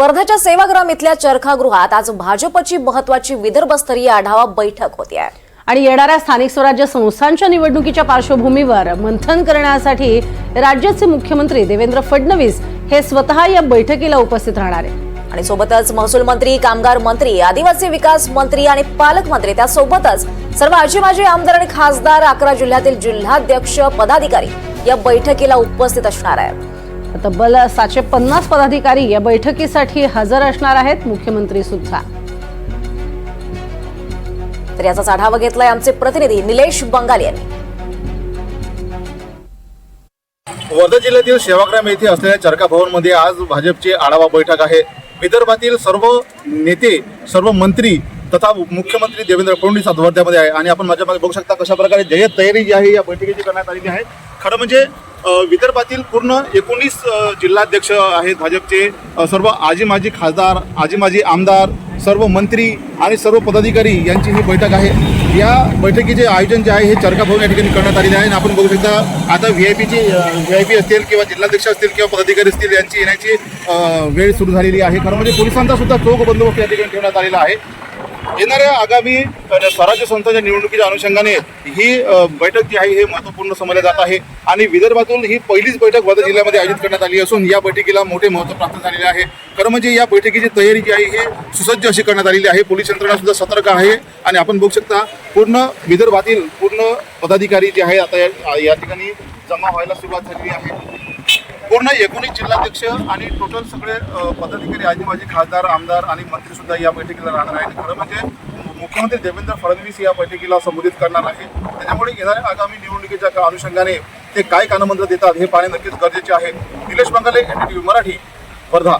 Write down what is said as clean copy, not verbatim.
वर्धाच्या सेवाग्राम इथल्या चरखागृहात आज भाजपची महत्त्वाची विदर्भस्तरीय आढावा बैठक होती आहे आणि येणाऱ्या स्थानिक स्वराज्य संस्थांच्या निवडणुकीच्या पार्श्वभूमीवर मंथन करण्यासाठी राज्याचे मुख्यमंत्री देवेंद्र फडणवीस हे स्वतः या बैठकीला उपस्थित राहणार आहेत आणि सोबतच महसूल मंत्री, कामगार मंत्री, आदिवासी विकास मंत्री आणि पालकमंत्री त्यासोबतच सर्व आजी-माजी आमदार आणि खासदार 11 जिल्ह्यातील जिल्हाध्यक्ष पदाधिकारी या बैठकीला उपस्थित असणार आहेत। तब्बल 750 पदाधिकारी या बैठकीसाठी हजर असणार आहेत। मुख्यमंत्री सुद्धा। तर याचाच आढावा घेतलाय आमचे प्रतिनिधी निलेश बंगाल यांनी। वर्धा जिल्ह्यातील सेवाग्राम येथे असलेल्या चरखा भवन मध्ये आज भाजपची आढावा बैठक आहे। विदर्भातील सर्व नेते, सर्व मंत्री तथा मुख्यमंत्री देवेंद्र फडणवीस वर्ध्यामध्ये आहे आणि आपण माझ्या मागे बघू शकता कशा प्रकारे जय्यत तयारी जी आहे या बैठकीची करण्यात आलेली आहे। खरं म्हणजे विदर्भातील पूर्ण 19 जिल्हाध्यक्ष आहेत भाजपचे, सर्व आजी-माजी खासदार, आजी-माजी आमदार, सर्व मंत्री आणि सर्व पदाधिकारी यांची ही बैठक आहे। या बैठकीचे आयोजन जे आहे हे चरखा भवन या ठिकाणी करण्यात आलेले आहे आणि आपण बघू शकता आता व्हीआयपी असतील किंवा जिल्हाध्यक्ष असतील किंवा पदाधिकारी असतील यांची येण्याची वेळ सुरू झालेली आहे। खरं म्हणजे पोलिसांचा सुद्धा चोख बंदोबस्त या ठिकाणी ठेवण्यात आलेला आहे। येणाऱ्या आगामी स्वराज्य संस्थांच्या निवडणुकीच्या अनुषंगाने ही बैठक जी आहे हे महत्त्वपूर्ण समजले जात आहे आणि विदर्भातून ही पहिलीच बैठक वर्धा जिल्ह्यामध्ये आयोजित करण्यात आली असून या बैठकीला मोठे महत्त्व प्राप्त झालेले आहे। खरं म्हणजे या बैठकीची तयारी जी आहे हे सुसज्ज अशी करण्यात आलेली आहे। पोलीस यंत्रणा सुद्धा सतर्क आहे आणि आपण बघू शकता पूर्ण विदर्भातील पूर्ण पदाधिकारी जे आहे आता या ठिकाणी जमा व्हायला सुरुवात झालेली आहे। पूर्ण 19 जिल्हाध्यक्ष आणि टोटल सगळे पदाधिकारी, आजी-माजी खासदार, आमदार आणि मंत्री सुद्धा या बैठकीला राहणार आहेत। खरं म्हणजे मुख्यमंत्री देवेंद्र फडणवीस या बैठकीला संबोधित करणार आहे। त्याच्यामुळे येणाऱ्या आगामी निवडणुकीच्या अनुषंगाने ते काय कानमंत्र देतात हे पाहणे नक्कीच गरजेचे आहे। निलेश बंगाले, NDTV मराठी, वर्धा।